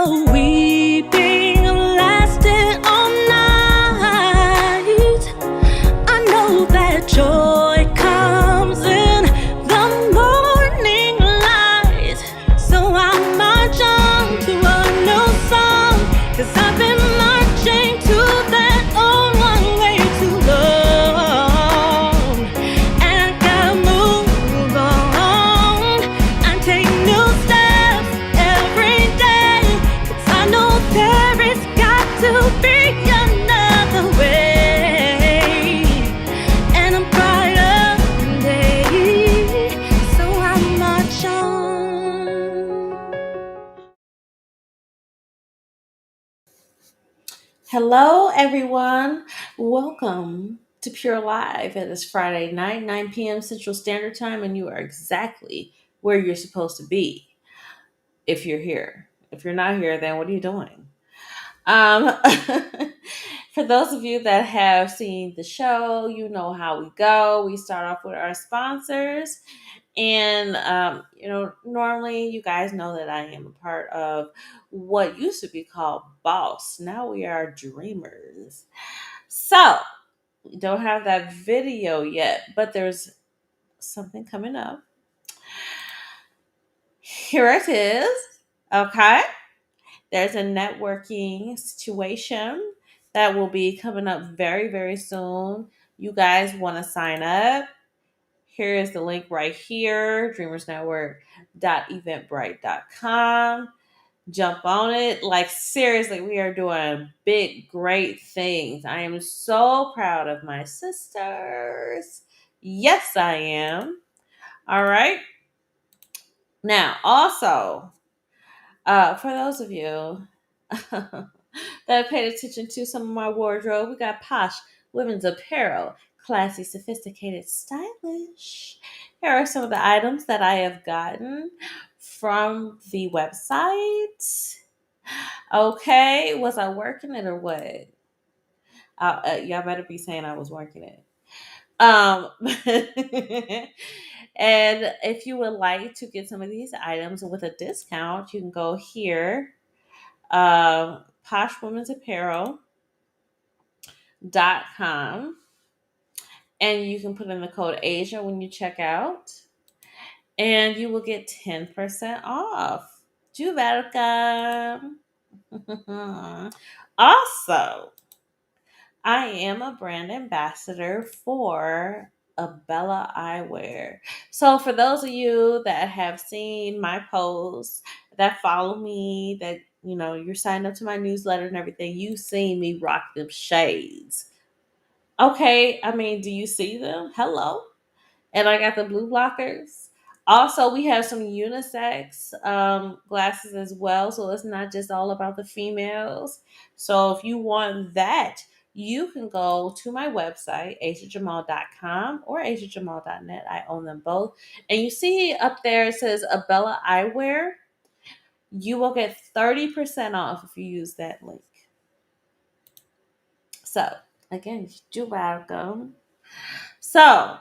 Weeping lasted all night. I know that joy comes in the morning light. So I march on to a new song, 'cause I've been marching to that old one way too long. And I gotta move on and take new steps every day, 'cause I know there has got to be another way. And a brighter day, so I march on. Hello, everyone. Welcome to PURELive. It is Friday night, 9 p.m. Central Standard Time, and you are exactly where you're supposed to be if you're here. If you're not here, then what are you doing? Um, for those of you that have seen the show, you know how we go. We start off with our sponsors. And, normally you guys know that I am a part of what used to be called Boss. Now we are Dreamers. So, we don't have that video yet, but there's something coming up. Here it is. Okay. There's a networking situation that will be coming up very, very soon. You guys want to sign up? Here is the link right here, dreamersnetwork.eventbrite.com. Jump on it. Like, seriously, we are doing big, great things. I am so proud of my sisters. Yes, I am. All right. Now, also, for those of you that paid attention to some of my wardrobe, we got posh women's apparel, classy, sophisticated, stylish. Here are some of the items that I have gotten from the website. Okay, was I working it or what? Y'all better be saying I was working it. Um, and if you would like to get some of these items with a discount, you can go here, poshwomensapparel.com, and you can put in the code Asia when you check out, and you will get 10% off. You're welcome. Also, I am a brand ambassador for Abella Eyewear. So for those of you that have seen my posts, that follow me, that you're signed up to my newsletter and everything, you've seen me rock them shades. Okay, I mean, do you see them? Hello. And I got the blue blockers. Also, we have some unisex glasses as well, so it's not just all about the females. So if you want that, you can go to my website, asiajamal.com or asiajamal.net. I own them both. And you see up there it says Abella Eyewear. You will get 30% off if you use that link. So, again, you're welcome. So,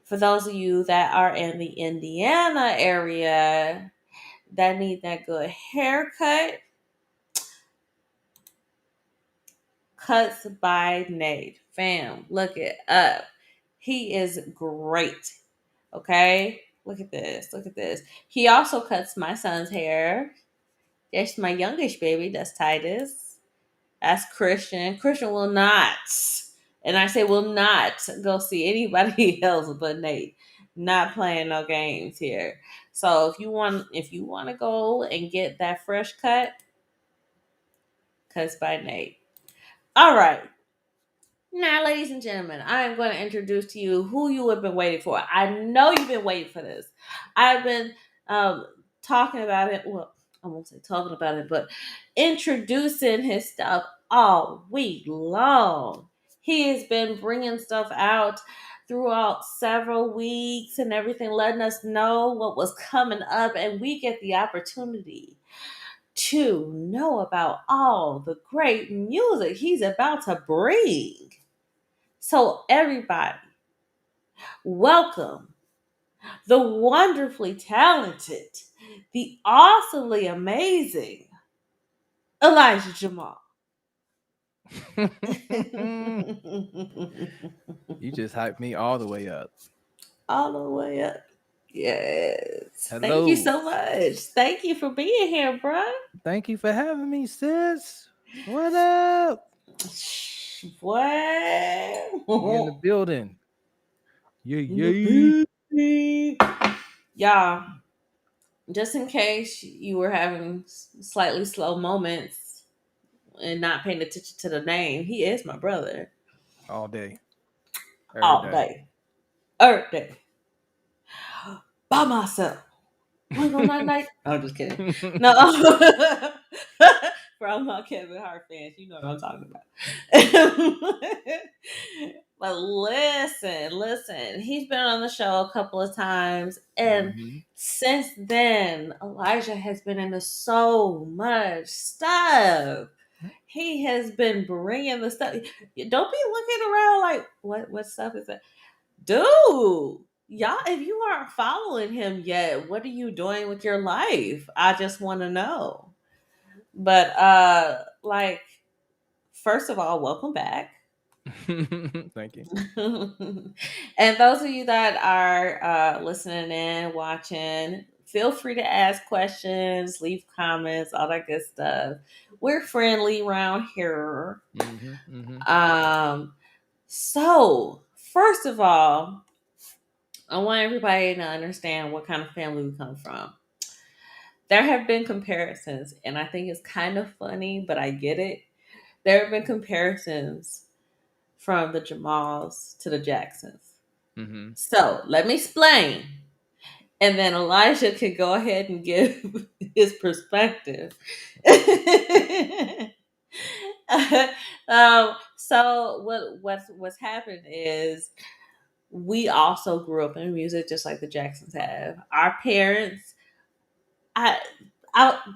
for those of you that are in the Indiana area that need that good haircut, Cuts by Nate. Fam, look it up. He is great. Okay? Look at this. Look at this. He also cuts my son's hair. That's my youngest baby. That's Titus. That's Christian. Christian will not, and I say will not, go see anybody else but Nate. Not playing no games here. So if you want to go and get that fresh cut, Cuts by Nate. All right. Now, ladies and gentlemen, I am going to introduce to you who you have been waiting for. I know you've been waiting for this. I've been talking about it. Well, I won't say talking about it, but introducing his stuff all week long. He has been bringing stuff out throughout several weeks and everything, letting us know what was coming up, and we get the opportunity to know about all the great music he's about to bring. So, everybody, welcome the wonderfully talented, the awesomely amazing Elijah Jamal. You just hyped me all the way up. All the way up. Yes. Thank you Hello. so much. Thank you for being here, bruh. Thank you for having me, sis. What up? We in the What? building. Yay, In the yay. building. Y'all, just in case you were having slightly slow moments and not paying attention to the name, he is my brother. All day, every All day. day. Every day. By myself. Wanna go night night? I'm just kidding. No. For all my Kevin Hart fans, you know what I'm talking about. But listen. He's been on the show a couple of times, and hmm since then, Elijah has been into so much stuff. He has been bringing the stuff. Don't be looking around like what stuff is that? Dude, y'all, if you aren't following him yet, what are you doing with your life? I just want to know. But like, first of all, welcome back. Thank you. And those of you that are listening in, watching, feel free to ask questions, leave comments, all that good stuff. We're friendly around here. hmm Um, so first of all, I want everybody to understand what kind of family we come from. There have been comparisons, and I think it's kind of funny, but I get it. There have been comparisons from the Jamals to the Jacksons. hmm So let me explain. And then Elijah can go ahead and give his perspective. So what's happened is we also grew up in music just like the Jacksons have. Our parents, I,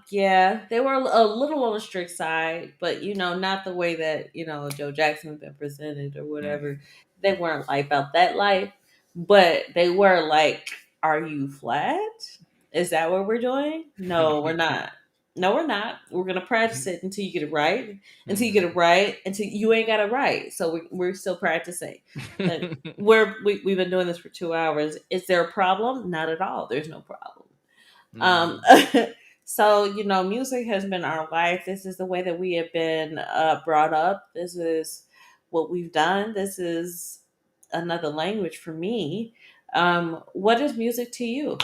yeah, they were a little on the strict side, but not the way that Joe Jackson's been presented or whatever. They weren't like about that life, but they were like, "Are you flat? Is that what we're doing? No, we're not. No, we're not. We're gonna practice it until you get it right. Until you get hmm it right. Until you ain't got it right. So we're still practicing. But we've been doing this for 2 hours. Is there a problem? Not at all. There's no problem. Um, hmm so music has been our life. This is the way that we have been brought up. This is what we've done. This is another language for me. What is music to you?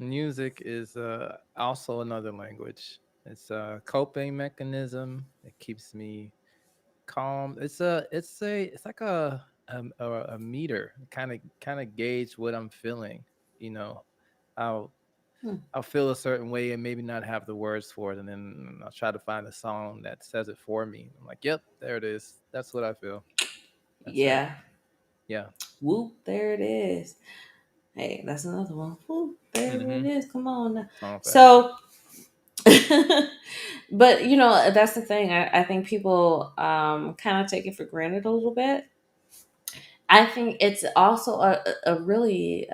Music is also another language. It's a coping mechanism. It keeps me calm. It's like a meter. Kind of gauge what I'm feeling. You know, I'll Hmm. I'll feel a certain way and maybe not have the words for it, and then I'll try to find a song that says it for me. I'm like, yep, there it is. That's what I feel. That's it. Yeah. Yeah. Whoop, there it is. Hey, that's another one. Whoop, there it Mm-hmm. is. Come on now. Song for everything. So, but that's the thing. I think people kind of take it for granted a little bit. I think it's also a really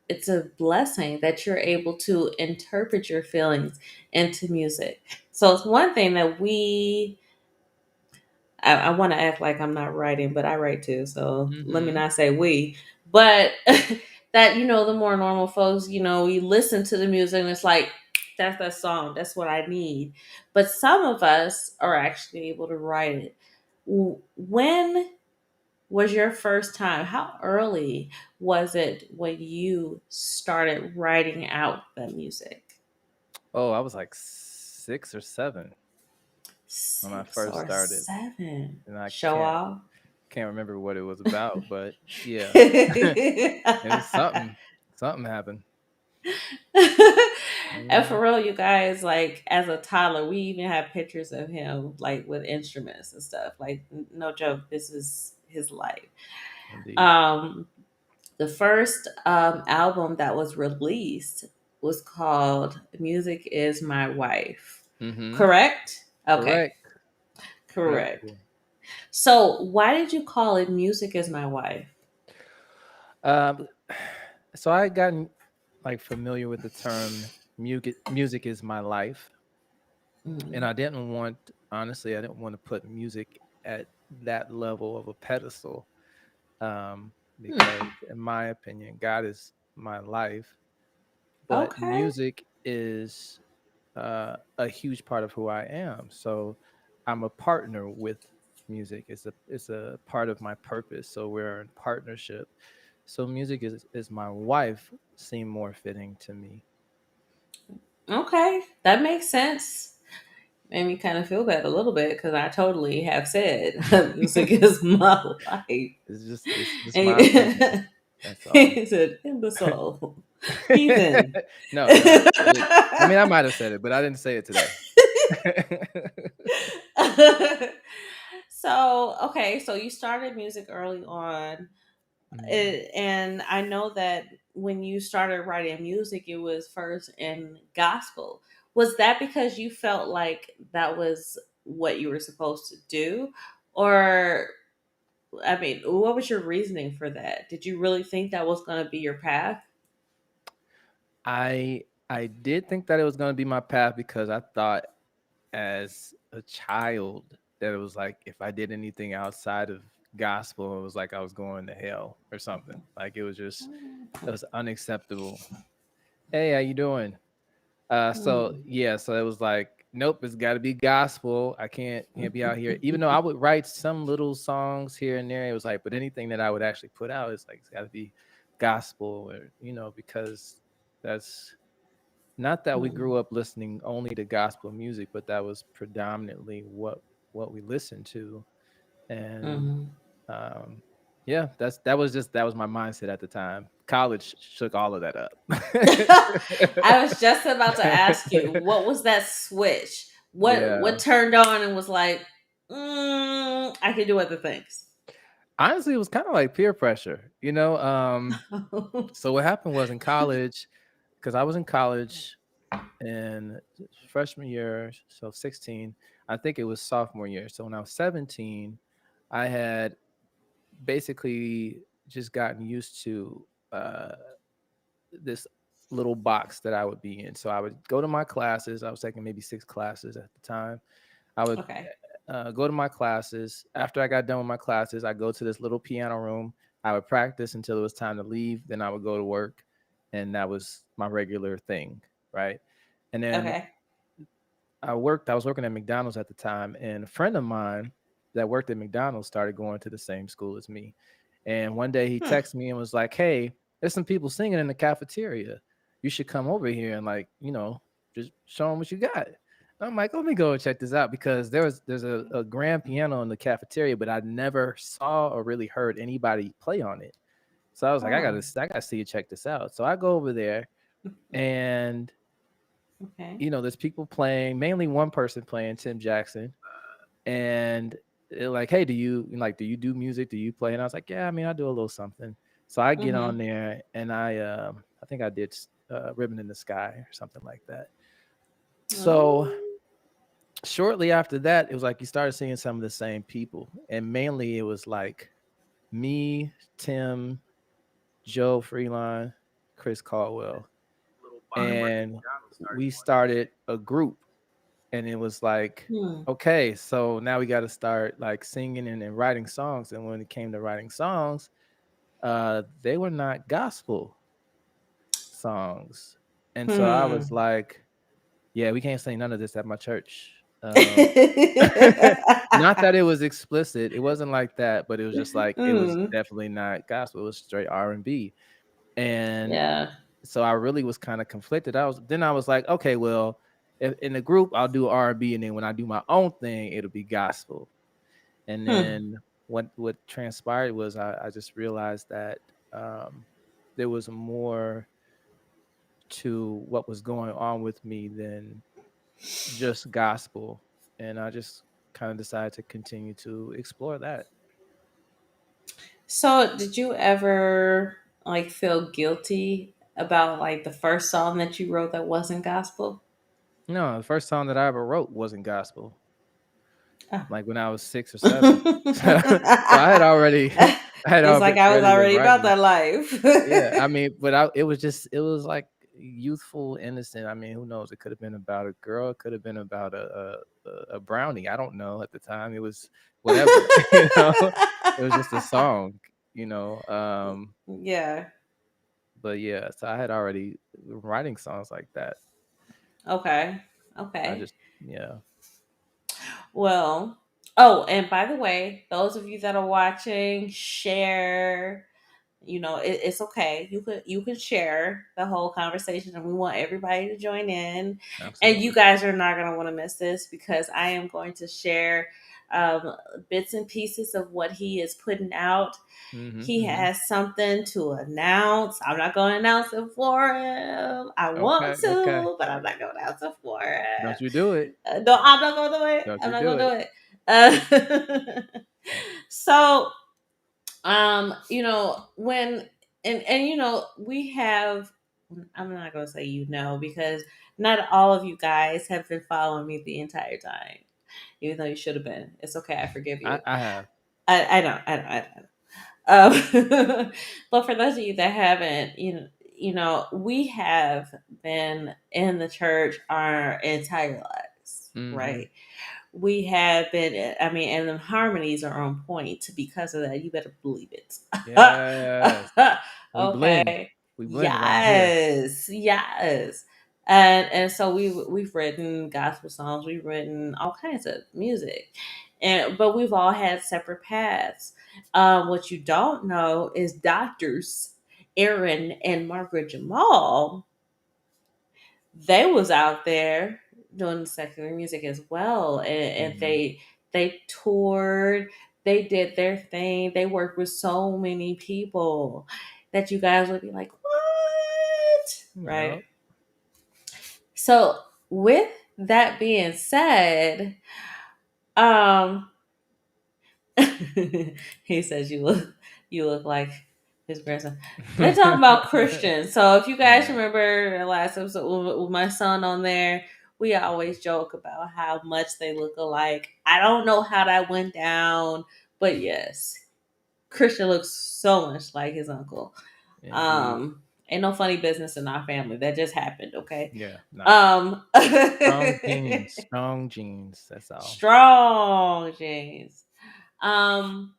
it's a blessing that you're able to interpret your feelings into music. So it's one thing that I want to act like I'm not writing, but I write too. So let me Mm-hmm. not say we, but that the more normal folks, we listen to the music and it's like that's that song. That's what I need. But some of us are actually able to write it. When was your first time? How early was it when you started writing out the music? Oh, I was like 6 or 7 when I Six first or started, seven. and I Show off. can't remember what it was about, but yeah, it was something. Something happened. And Mhm. for real, you guys, like as a toddler, we even have pictures of him like with instruments and stuff. Like no joke, this is his life. Indeed. Um, the first album that was released was called "Music Is My Wife." Mhm. Correct? Okay, Correct. Yep. correct. So why did you call it "Music Is My Wife"? Um, so I had gotten like familiar with the term music is my life, and Mm. I didn't want, honestly, I didn't want to put music at that level of a pedestal, because in my opinion, God is my life, but Okay. music is a huge part of who I am. So I'm a partner with music. It's a part of my purpose. So we're in partnership. So music is my wife seemed more fitting to me. Okay. That makes sense. Made me kind of feel bad a little bit because I totally have said music is my life. It's just And my opinion. That's all. he said, imbecile, heathen. No, I mean I might have said it, but I didn't say it today. So, okay, so you started music early on. Mhm. And I know that when you started writing music, it was first in gospel. Was that because you felt like that was what you were supposed to do? Or, I mean, what was your reasoning for that? Did you really think that was going to be your path? I did think that it was gonna be my path because I thought as a child that it was like if I did anything outside of gospel, it was like I was going to hell or something. Like it was unacceptable. Hey, how you doing? So Hmm. yeah, so it was like, nope, it's got to be gospel. I can't be out here. Even though I would write some little songs here and there, it was like, but anything that I would actually put out is like it's got to be gospel, or because that's not that we Hmm. grew up listening only to gospel music, but that was predominantly what we listened to. And Hmm. um yeah, that was my mindset at the time. College shook all of that up. I was just about to ask you, what was that switch? What Yeah. turned on and was like, I can do other things. Honestly, it was kind of like peer pressure, you know? So what happened was in college, because I was in college in freshman year, so 16, I think it was sophomore year. So when I was 17, I had basically just gotten used to this little box that I would be in. So I would go to my classes. I was taking maybe 6 classes at the time. I would Okay. go to my classes. After I got done with my classes, I go to this little piano room. I would practice until it was time to leave. Then I would go to work, and that was my regular thing, right? And then Okay. I was working at McDonald's at the time, and a friend of mine that worked at McDonald's started going to the same school as me. And one day he Hmm. texted me and was like, "Hey, there's some people singing in the cafeteria. You should come over here and like, just show them what you got." I'm like, let me go and check this out because there's a grand piano in the cafeteria, but I never saw or really heard anybody play on it. So I was like, Oh. I gotta see you check this out. So I go over there, and Okay. there's people playing, mainly one person playing, Tim Jackson, and they're like, "Hey, do you do music? Do you play?" And I was like, "Yeah, I mean, I do a little something." So I get Mm-hmm. on there and I think I did "Ribbon in the Sky" or something like that. So Oh. shortly after that, it was like you started seeing some of the same people, and mainly it was like me, Tim, Joe Freeline, Chris Caldwell, and we started a group, and it was like, Hmm. okay, so now we got to start like singing and writing songs. And when it came to writing songs, they were not gospel songs, and so I was Hmm. like, yeah, we can't sing none of this at my church. Not that it was explicit, it wasn't like that, but it was just like it was Hmm. definitely not gospel. It was straight R&B, and Yeah. so I really was kind of conflicted. I was like, okay, well, if in the group I'll do R&B, and then when I do my own thing, it'll be gospel. And Hmm. then what transpired was I just realized that um, there was more to what was going on with me than just gospel. And I just kind of decided to continue to explore that. So, did you ever like feel guilty about like the first song that you wrote that wasn't gospel? No, the first song that I ever wrote wasn't gospel, Oh. like when I was 6 or 7. So I had already, I had It's like I was already been already about writing. that life. Yeah, I mean, but it was just, it was like youthful, innocent. I mean, who knows? It could have been about a girl. It could have been about a brownie. I don't know. At the time, it was whatever. It was just a song. You know, Yeah. but yeah. So I had already writing songs like that. Okay. I Okay. just, yeah. Well, oh, and by the way, those of you that are watching, share. It's okay. You can share the whole conversation, and we want everybody to join in. And you Absolutely. guys are not going to want to miss this because I am going to share um, bits and pieces of what he is putting out. Mhm. He Mhm. has something to announce. I'm not going to announce it for him. I want Okay. Okay. to, but I'm not going to announce it for him. Don't you do it. No, I'm not going to do it. Don't I'm you not do going it. to do it. So when and we have, I'm not gonna say because not all of you guys have been following me the entire time, even though you should have been. It's okay, I forgive you. I have. I know. But for those of you that haven't, we have been in the church our entire lives, Mhm. right? We have been, I mean, and the harmonies are on point because of that. You better believe it. Yes. We blend. Okay. We blend around here. Yes. Yes. And so we've written gospel songs, we've written all kinds of music. But we've all had separate paths. What you don't know is doctors Aaron and Margaret Jamal, they was out there doing secular music as well, and Mhm. they toured, they did their thing, they worked with so many people that you guys would be like, what, right? Yep. So with that being said, um he says you look like his grandson. They're talking about Christians. So if you guys Yeah. remember the last episode with my son on there, we always joke about how much they look alike. I don't know how that went down, but yes, Christian looks so much like his uncle. Indeed. Ain't no funny business in our family. That just happened, okay? Yeah. Nah. Um Strong genes. Strong genes. That's all. strong James. Um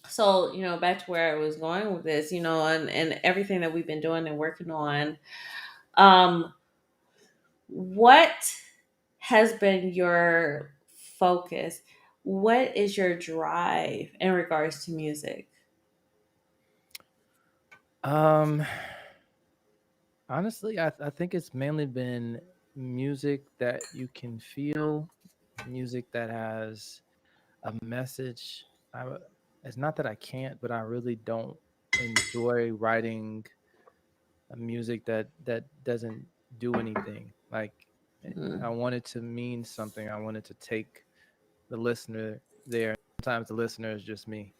so back to where I was going with this, and everything that we've been doing and working on. What has been your focus? What is your drive in regards to music? Um. Honestly, I think it's mainly been music that you can feel, music that has a message. I, it's not that I can't, but I really don't enjoy writing a music that doesn't do anything. Like, Hmm. I want it to mean something. I want it to take the listener there. Sometimes the listener is just me,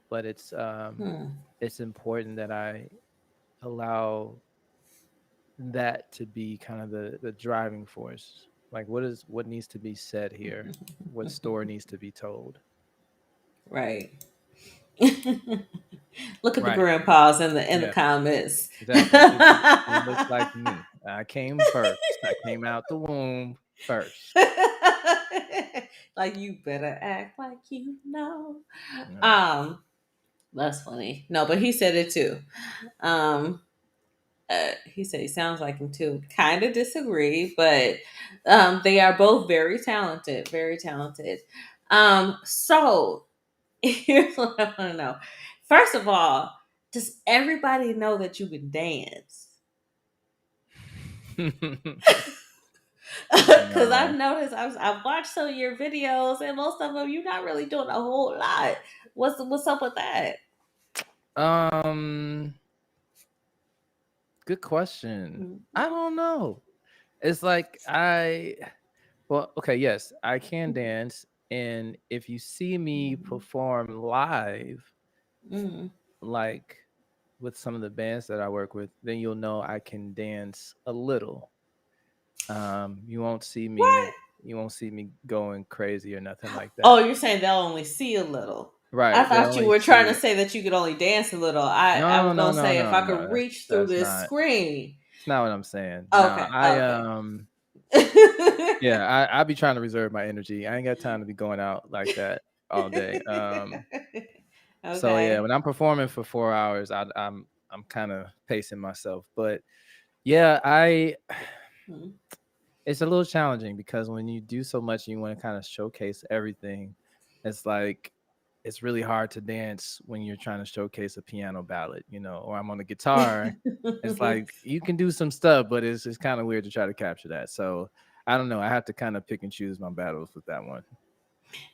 but Hmm. it's important that I allow that to be kind of the driving force. Like, what needs to be said here? What story needs to be told? Right. Look at the Right. grandpas in the Yeah. comments. Exactly. He looks like me. I came first. I came out the womb first. Like you better act like you know. Yeah. Um, that's funny. No, but he said it too. Um, he said he sounds like him too. Kind of disagree, but they are both very talented. Very talented. So here's what I want to know. First of all, does everybody know that you can dance? Because I've No. noticed, I've watched some of your videos, and most of them you're not really doing a whole lot. What's up with that? Um Good question. Mm, I don't know. It's like well, okay, yes, I can dance, and if you see me mm, perform live, mm. like with some of the bands that I work with, then you'll know I can dance a little. You won't see me What? you won't see me going crazy or nothing like Oh, that. you're saying they'll only see a little. I Right, they'll thought you only were trying to see. say that you could only dance a little. I No, was no, gonna no, say if no, I no. could That's reach through that's this not screen. it's not what I'm saying. No, Okay, okay. yeah, I be trying to reserve my energy. I ain't got time to be going out like that all day. So yeah, Okay. when I'm performing for 4 hours, I'm kind of pacing myself. But yeah, I Hmm. it's a little challenging because when you do so much and you want to kind of showcase everything, it's like it's really hard to dance when you're trying to showcase a piano ballad, or I'm on the guitar. It's like you can do some stuff, but it's kind of weird to try to capture that. So I don't know. I have to kind of pick and choose my battles with that one.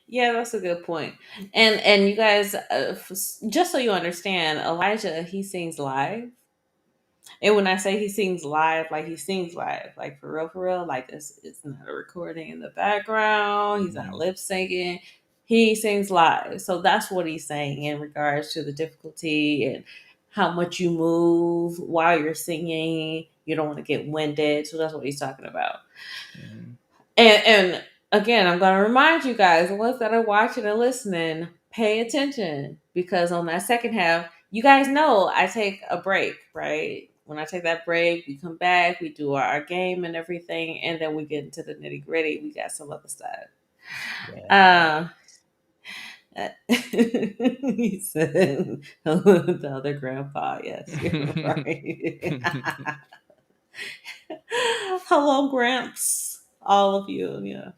Yeah, that's a good point. And you guys, just so you understand, Elijah he sings live. And when I say he sings live, like he sings live, like for real, like it's not a recording in the background. He's not Hmm. lip syncing. He sings live. So that's what he's saying in regards to the difficulty and how much you move while you're singing. You don't want to get winded. So that's what he's talking about. Hmm. And again, I'm going to remind you guys, the ones that are watching and listening, pay attention because on that second half, you guys know I take a break, right? When I take that break, we come back, we do our game and everything, and then we get into the nitty gritty. We got some other stuff. Yeah. Uh, he said, the other grandpa, yes, you're right. Hello, Gramps. All of you, yeah.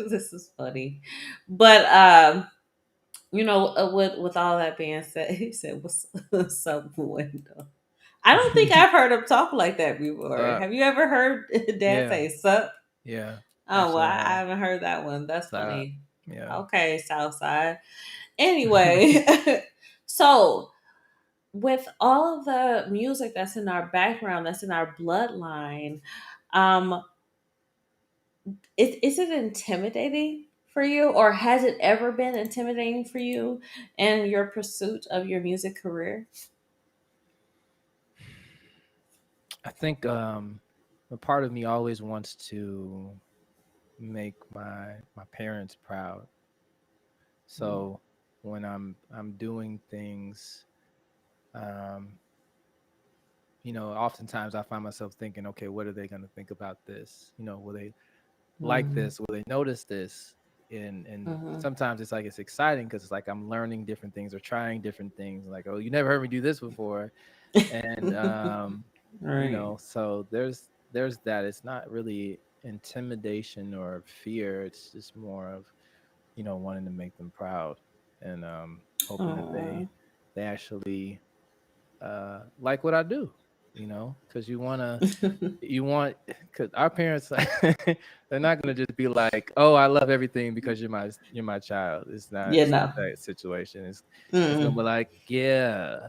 This is funny, but with all that being said, he said, "What's up, Wendell?" I don't think I've heard him talk like that before. uh, Have you ever heard Dad yeah, say "sup"? yeah. Oh well, Actually, I I have. haven't heard that one. That's So, funny. yeah. Okay, Southside. Anyway, so with all of the music that's in our background, that's in our bloodline, um, is it intimidating for you, or has it ever been intimidating for you in your pursuit of your music career? I think a part of me always wants to make my parents proud. Mm, So when I'm doing things, um, oftentimes I find myself thinking, okay, what are they going to think about this? Will they like mm, this? Will they notice this? And mhm. sometimes it's like it's exciting because it's like I'm learning different things or trying different things. Like, oh, you never heard me do this before, and Right. so there's that. It's not really intimidation or fear. It's just more of wanting to make them proud and hoping that Oh. they actually like what I do. Because you want because our parents they're not gonna just be like, oh, I love everything because you're my child. It's not Yeah, it's not no. that situation. It's gonna Mm. be like, yeah,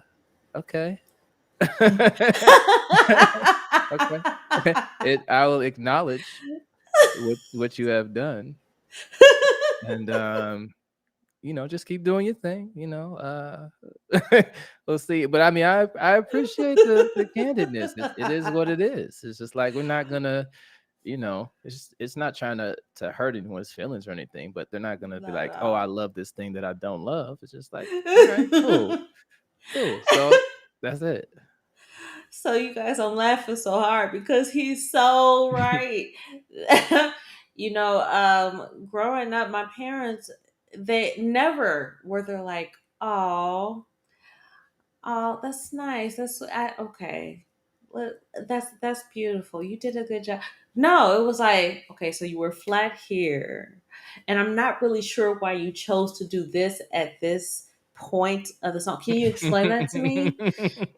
okay. Okay. I will acknowledge what you have done, and just keep doing your thing. We'll see. But I mean, I appreciate the candidness. It is what it is. It's just like we're not gonna, it's not trying to hurt anyone's feelings or anything. But they're not gonna be Not at like, oh, I all. love this thing that I don't love. It's just like, all right, cool, cool. So that's it. So you guys, I'm laughing so hard because he's so right. Growing up, my parents, they never were they're like, oh, oh, that's nice. Okay. Well, that's beautiful. You did a good job. No, it was like, okay, so you were flat here, and I'm not really sure why you chose to do this at this point of the song. Can you explain that to me?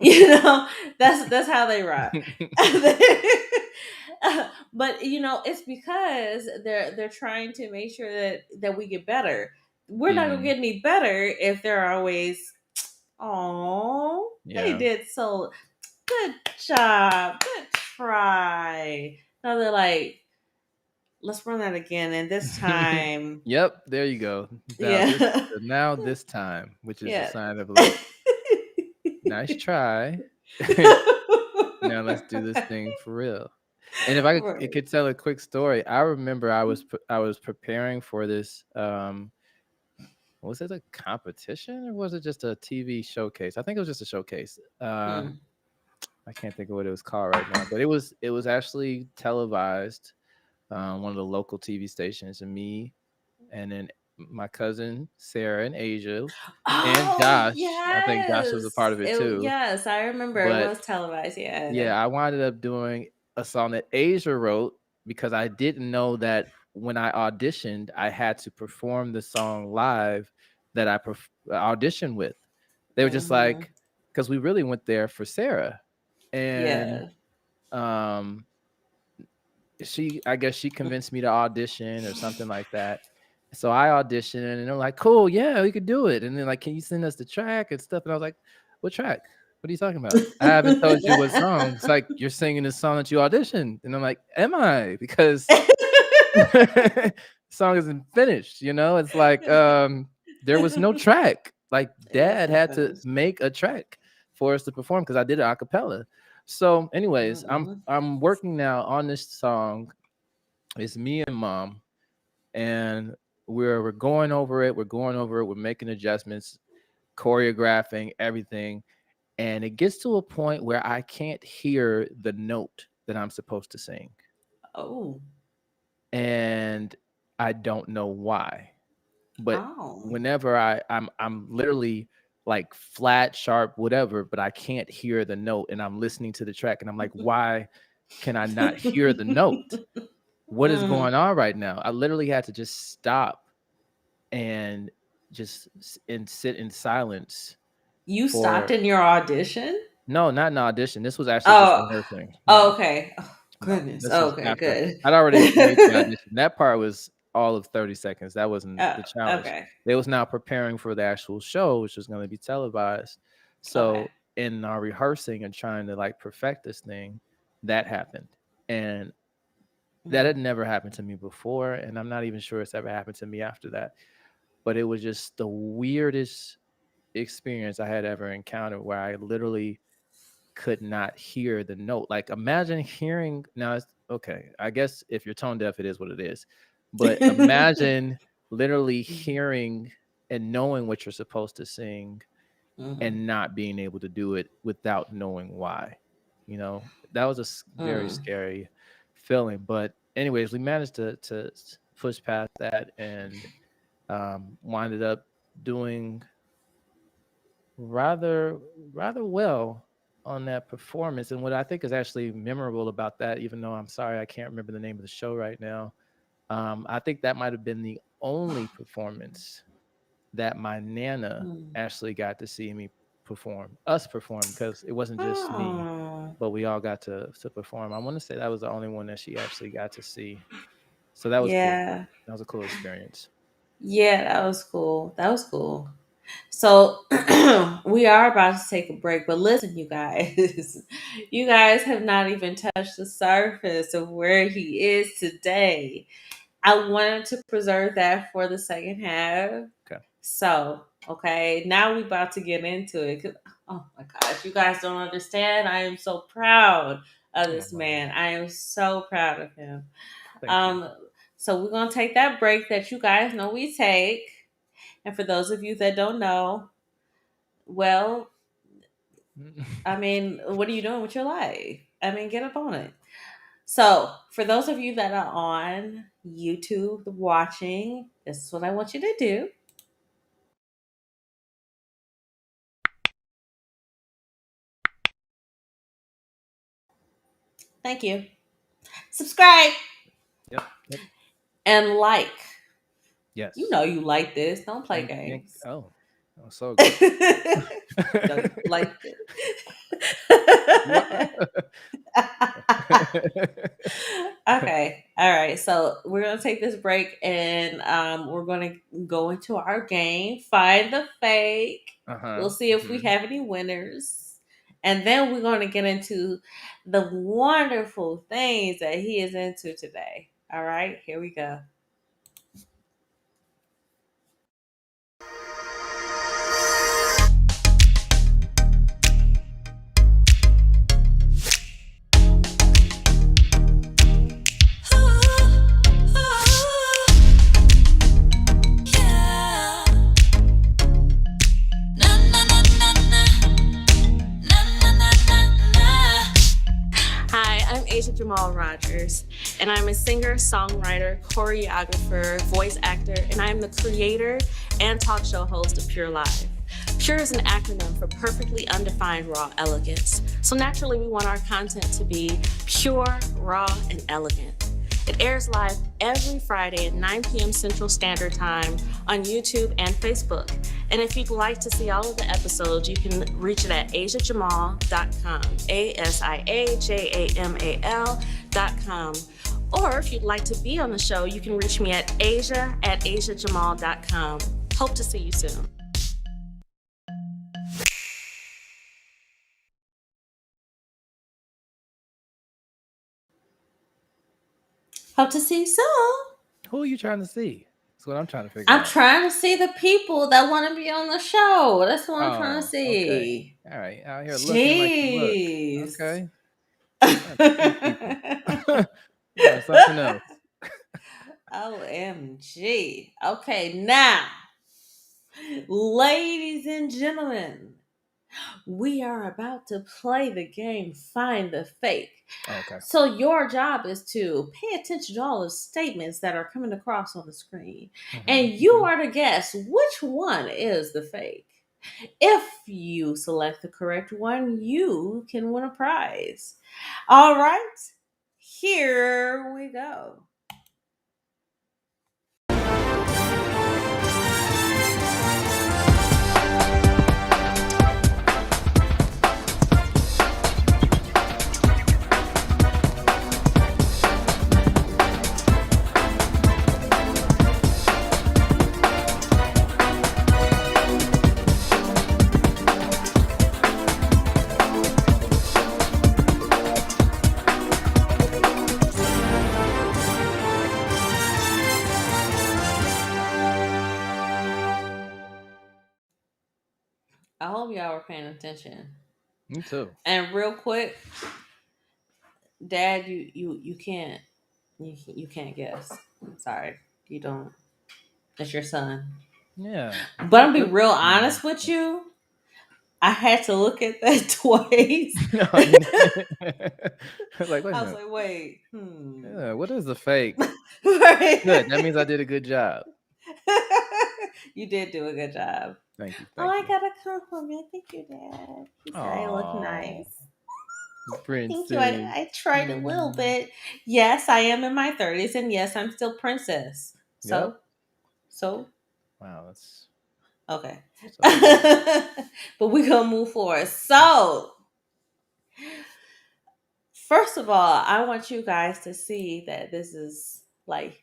You know, that's how they rock. But it's because they're trying to make sure that we get better. We're not gonna Mm, get any better if they're always, oh, they yeah. did so. Good job. Good try. Now they're like, let's run that again. And this time, Yep, there you go. yeah. Now this time, which is a Yeah. sign of like, nice try. Now let's do this thing for real. And if I Right. could tell a quick story, I remember I was preparing for this. Was it a competition or was it just a TV showcase? I think it was just a showcase. Mm. I can't think of what it was called right now, but it was actually televised. One of the local TV stations, and me, and then my cousin Sarah and Asia, and Oh Josh. I think Josh was a part yes. of it too. Yes, I remember it But was televised. Yeah. yeah, I wound up doing a song that Asia wrote because I didn't know that when I auditioned, I had to perform the song live that I auditioned with. They were just Mm-hmm. like, because we really went there for Sarah, and Yeah. um, I guess she convinced me to audition or something like that. So I auditioned and they're like, cool, yeah, we could do it. And then like, can you send us the track and stuff? And I was like, what track? What are you talking about? I haven't told you what song. It's like you're singing this song that you auditioned. And I'm like, am I? Because the song isn't finished, you know? It's like there was no track. Like It dad wasn't had to finished. make a track for us to perform because I did it a cappella. So, anyways, Mm-mm. I'm working now on this song. It's me and mom, and we're going over it. We're going over it. We're making adjustments, choreographing everything, and it gets to a point where I can't hear the note that I'm supposed to sing, Oh. and I don't know why. But Oh. whenever I'm literally like flat, sharp, whatever, but I can't hear the note, and I'm listening to the track, and I'm like, why can I not hear the note? What is Mm. going on right now? I literally had to just stop and and sit in silence You stopped for in your audition? no, not an audition. This was actually just Oh. rehearsing. Oh, No, okay. Oh, no, goodness. this Oh, was okay, after good. I'd already made the audition. That part was all of 30 seconds. That wasn't Oh, the challenge. okay. They was now preparing for the actual show, which was going to be televised. Okay. So in our rehearsing and trying to like perfect this thing, that happened. And that Mm. had never happened to me before. And I'm not even sure it's ever happened to me after that. But it was just the weirdest experience I had ever encountered where I literally could not hear the note. Like imagine hearing now it's okay. I guess if you're tone deaf, it is what it is. But imagine literally hearing and knowing what you're supposed to sing Mhm. and not being able to do it without knowing why. You know, that was a very Mm. scary feeling. But anyways, we managed to push past that and winded up doing rather rather well on that performance. And what I think is actually memorable about that, even though I'm sorry I can't remember the name of the show right now, I think that might have been the only performance that my nana Mm. actually got to see me us perform, because it wasn't just me, Oh. but we all got to perform. I want to say that was the only one that she actually got to see. So that was cool. Yeah. That was a cool experience. Yeah, that was cool. That was cool. So we are about to take a break, but listen, you guys, you guys have not even touched the surface of where he is today. I wanted to preserve that for the second half. Okay. So, okay, now we about to get into it. Oh my gosh, you guys don't understand. I am so proud of this Oh, man. I am so proud of him. thank you. Um, so we're gonna take that break that you guys know we take. And for those of you that don't know, well, I mean, what are you doing with your life? I mean, get up on it. So, for those of you that are on YouTube watching, this is what I want you to do. Thank you. Subscribe Yep. Yep. and like. You Yes. know you like this. Don't play Thank games. oh, that was so You aggressive. know you like it. What? Okay. All right. So we're gonna take this break and we're gonna go into our game. Find the fake. Uh-huh. We'll see if we Mhm. have any winners. And then we're going to get into the wonderful things that he is into today. All right, here we go. Hi, I'm Asia Jamal Rogers, and I'm a singer, songwriter, choreographer, voice actor, and I am the creator and talk show host of PURELive. PURE is an acronym for perfectly undefined raw elegance. So naturally, we want our content to be pure, raw, and elegant. It airs live every Friday at 9 p.m. Central Standard Time on YouTube and Facebook. And if you'd like to see all of the episodes, you can reach it at asiajamal.com, ASIAJAMAL.com. Or if you'd like to be on the show, you can reach me at asia@asiajamal.com. Hope to see you soon. Hope to see you soon. Who are you trying to see? That's what I'm trying to figure I'm out. trying to see the people that want to be on the show. That's what I'm trying to Oh, okay. see. All right. Out here looking like you look. Jeez. Okay. Trying to see people. You got something else. OMG. Okay, now, ladies and gentlemen, we are about to play the game Find the Fake. Okay. So, your job is to pay attention to all the statements that are coming across on the screen, and you are to guess which one is the fake. If you select the correct one, you can win a prize. All right, here we go. I hope y'all were paying attention. Me too. And real quick, Dad, you can't you can't guess. Sorry, you don't. It's your son. Yeah. But I'm gonna be Good. real honest with you. I had to look at that twice. No, you like, wait a I was minute. like, wait, Yeah, what is the fake? Right. Good. That means I did a good job. You did do a good job. Thank you. Oh, Thank I you. got a compliment. Thank you, Dad. He said I look Oh, nice. Thank you. princess. I tried a little bit. Yes, I am in my 30s, and yes, I'm still princess. Yep. So, Wow, that's okay. so good. But we're going to move forward. So, first of all, I want you guys to see that this is like,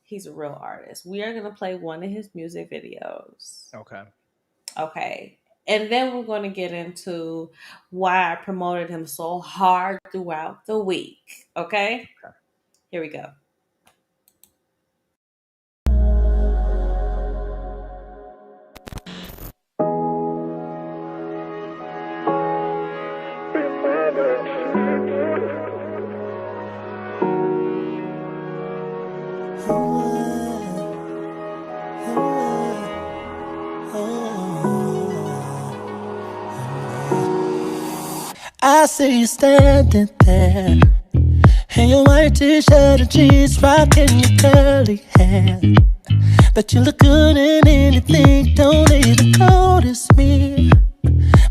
he's a real artist. We are going to play one of his music videos. Okay. Okay. And then we're going to get into why I promoted him so hard throughout the week. Okay? Okay. Here we go. I see you standing there in your white t-shirt and jeans, rocking your curly hair. Bet you look good in anything, don't even notice me.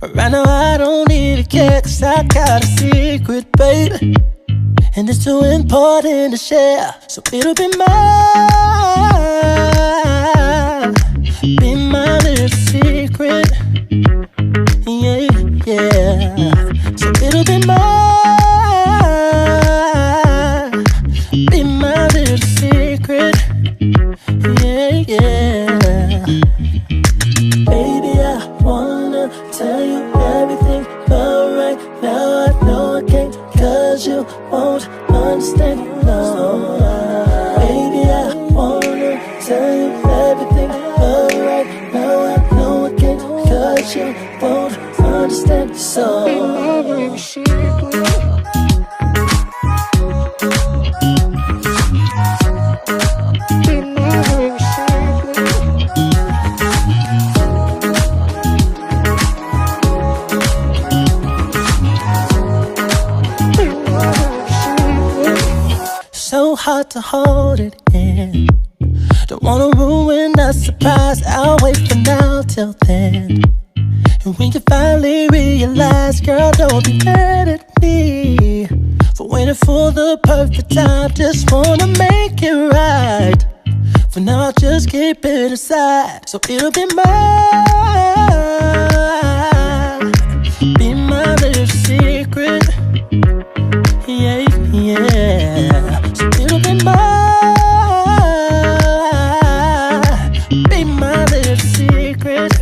But right now I don't even care, 'cause I got a secret, baby, and it's too important to share. So it'll be my little secret. Yeah, yeah. So it'll be my little secret. Yeah, yeah. Baby, I wanna tell you everything, but right to hold it in. Don't wanna ruin the surprise. I'll wait for now till then. And when you finally realize, girl, don't be mad at me for waiting for the perfect time. Just wanna make it right. For now, I'll just keep it aside. So it'll be mine. Be my little secret. Yeah, yeah. So it'll be mine. Be my little secret.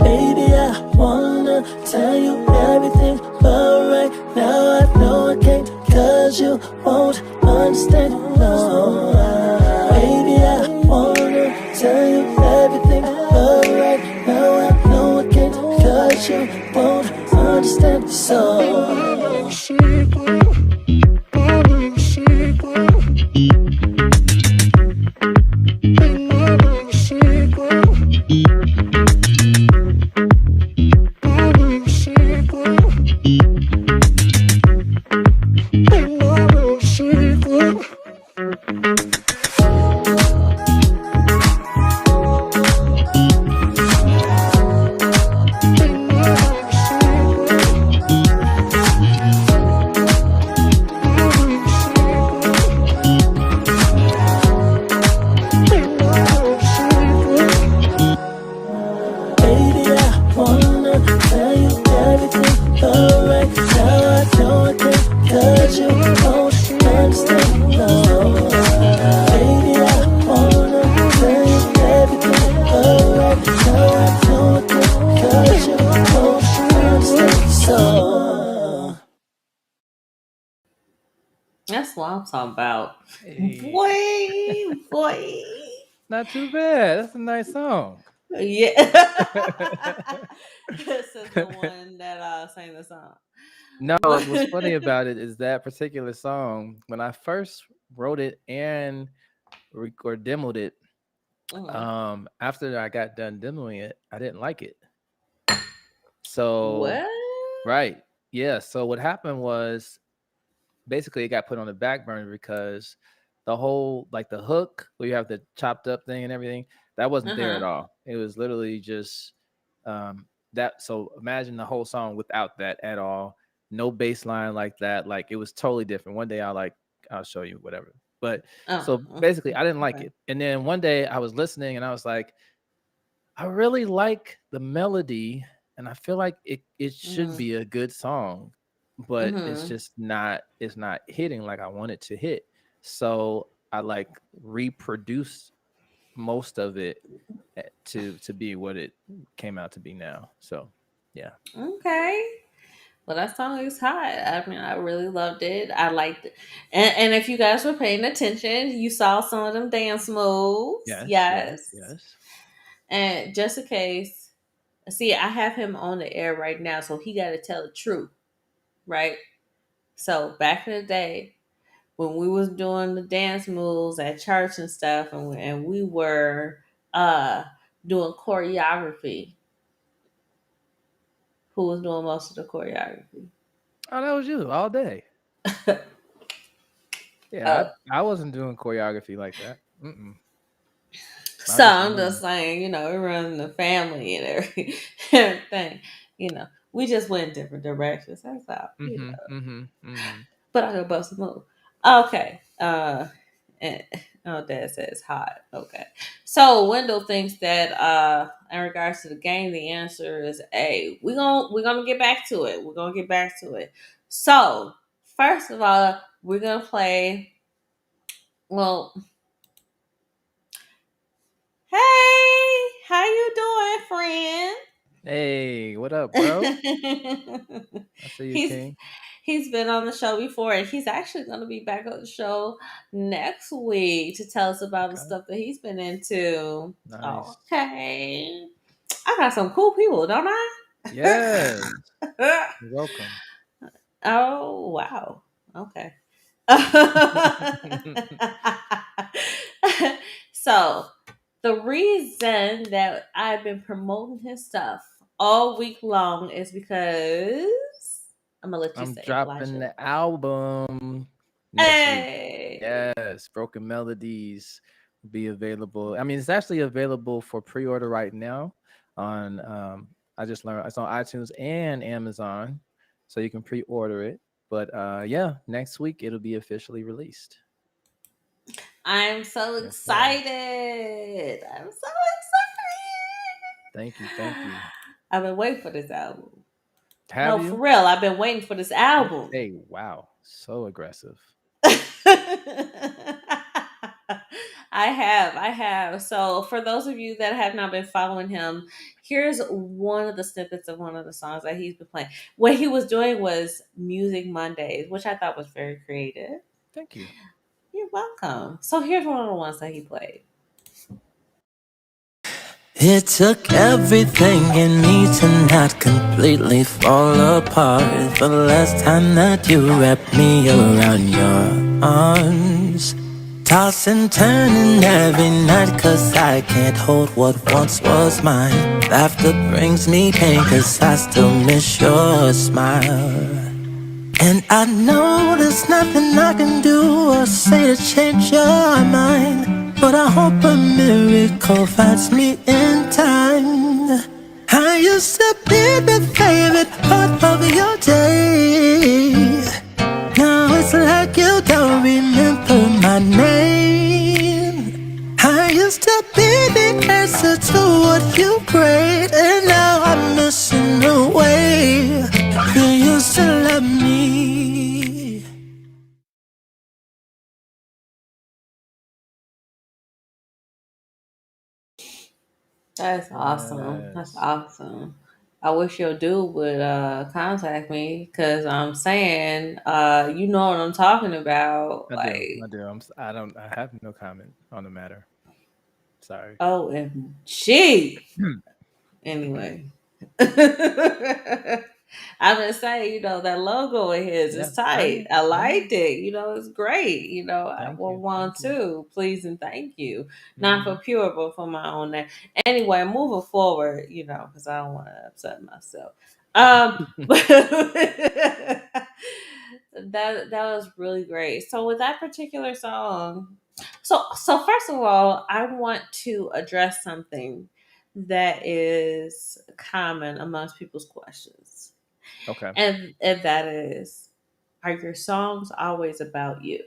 Baby, I wanna tell you everything, but right now I know I can't, 'cause you won't understand. No, baby, I wanna tell you everything, but right now I know I can't, 'cause you won't understand. So That's what I'm talking about. Hey, Boy, boy. not too bad. That's a nice song. Yeah. This is the one that sang the song. No, But what's funny about it is that particular song, when I first wrote it and or demoed it, Mhm. after I got done demoing it, I didn't like it. So, What? right. Yeah. So what happened was basically it got put on the back burner because the whole like the hook where you have the chopped up thing and everything, that wasn't there at Uh-huh. all. It was literally just that. So imagine the whole song without that at all. No bass line like that. Like it was totally different. One day I'll show you whatever. But Oh, so basically I didn't like okay. it. And then one day I was listening and I was like, I really like the melody and I feel like it should Mhm. be a good song, but Mhm. it's not hitting like I want it to hit. So I like reproduce most of it to be what it came out to be now. So yeah. Okay. Well, that song is hot. I mean, I really loved it. I liked it. And if you guys were paying attention, you saw some of them dance moves. Yes, yes, Yes. yes. And just in case, see, I have him on the air right now, so he got to tell the truth, right? So back in the day, when we was doing the dance moves at church and stuff, and we were uh doing choreography, who was doing most of the choreography? Oh, that was you all day. Yeah, Oh, I wasn't doing choreography like that. Mm-mm. I so just I'm know. just saying, it runs in the family and everything. We just went different directions. That's all. Mm-hmm. Mm-hmm. Mm-hmm. But I could bust a move. Okay. And, oh, Dad says hot. Okay. So Wendell thinks that in regards to the game, the answer is A. We're gonna get back to it. We're gonna get back to it. So first of all, we're gonna play. Well, hey, how you doing, friend? Hey, what up, bro? I see you, he's King. he's been on the show before, and he's actually going to be back on the show next week to tell us about the Okay. stuff that he's been into. Nice. Okay, I got some cool people, don't Yes. I? You're welcome. Oh wow. Okay. So the reason that I've been promoting his stuff all week long is because I'm gonna let you I'm say it while I dropping shut the up. album next week. Hey, Yes, Broken Melodies will be available. I mean, it's actually available for pre-order right now on I just learned it's on iTunes and Amazon. So you can pre-order it. But yeah, next week it'll be officially released. I'm so Yes, sir. excited. I'm so Thank you. Thank excited. you. I've been waiting for this album. Have No, for you? real. I've been waiting for this album. Okay, wow. So aggressive. I have. So for those of you that have not been following him, here's one of the snippets of one of the songs that he's been playing. What he was doing was Music Mondays, which I thought was very creative. Thank you. You're welcome. So here's one of the ones that he played. It took everything in me to not completely fall apart. The last time that you wrapped me around your arms, toss and turning every night, cause I can't hold what once was mine. Laughter brings me pain, cause I still miss your smile. And I know there's nothing I can do or say to change your mind, but I hope a miracle finds me in time. I used to be the favorite part of your day. Now it's like you don't remember my name. I used to be the answer to what you prayed, and now I'm missing the way you used to love me. That's awesome. That's Yes. awesome. I wish your dude would contact me because I'm saying you know what I'm talking about. I do. Like I do. I don't I have no comment on the matter. Sorry. OMG. Anyway. I'm just saying, that logo of his Yeah. is I tight. know. I I know. liked it. It's great. I Thank will you. want Thank you. to. Please and thank you. Not for Mhm. Pure, but for my own name. Anyway, moving forward, because I don't want to upset myself. But that was really great. So with that particular song, so first of all, I want to address something that is common amongst people's questions. Okay. And that is, are your songs always about you?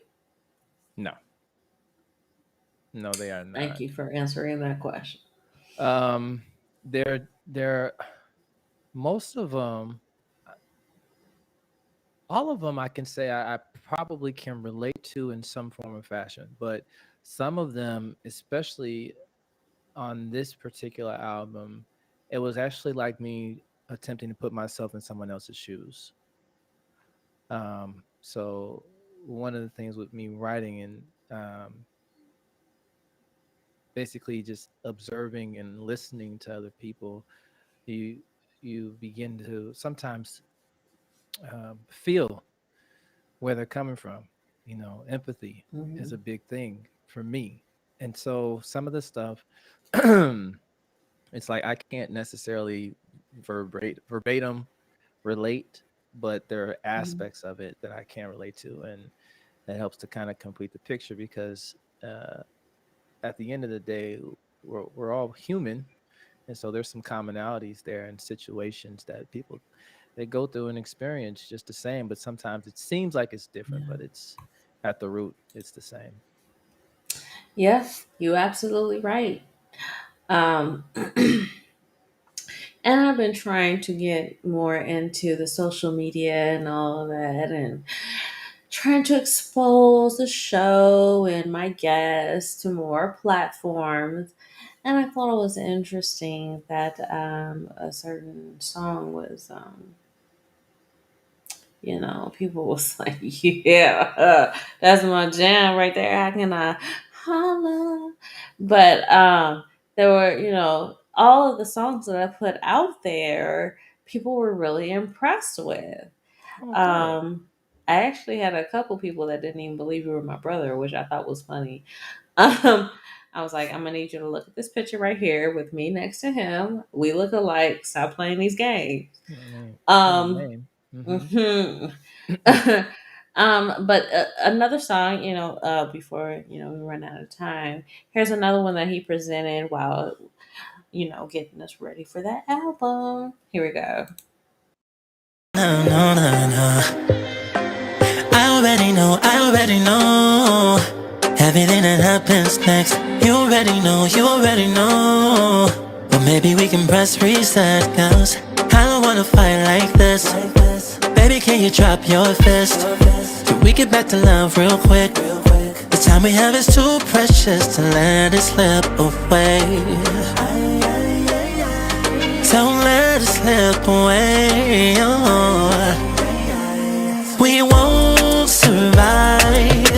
No. No, they are Thank not. you for answering that question. Um they're most of them all of them I can say I probably can relate to in some form or fashion, but some of them, especially on this particular album, it was actually like me attempting to put myself in someone else's shoes. So one of the things with me writing and basically just observing and listening to other people, you you begin to sometimes feel where they're coming from. Empathy is Hmm. a big thing for me, and so some of the stuff, it's like I can't necessarily verbatim relate, but there are Hmm. aspects of it that I can relate to, and that helps to kind of complete the picture because at the end of the day, we're all human, and so there's some commonalities there and situations that people they go through and experience just the same, but sometimes it seems like it's different, Yeah. but it's at the root, it's the same. Yeah, you're absolutely right. Um, and I've been trying to get more into the social media and all of that, and trying to expose the show and my guests to more platforms. And I thought it was interesting that a certain song was, people was like, yeah, that's my jam right there. How can I holla? But there were, all of the songs that I put out there, people were really impressed with. Oh, good. Um, I actually had a couple people that didn't even believe you were my brother, which I thought was funny. Um, I was like, I'm gonna need you to look at this picture right here with me next to him. We look alike. Stop playing these games. I mean, in the Um, name. Mm-hmm. Hmm. But another song, before we run out of time, here's another one that he presented while getting us ready for that album. Here we go. No, no, no, no. I already know. Everything that happens next. You already know. But maybe we can press reset, cause I don't wanna fight like this. Baby, can you drop your fist? Can we get back to love real quick? The time we have is too precious to let it slip away. Don't let it slip away. Oh. We won't survive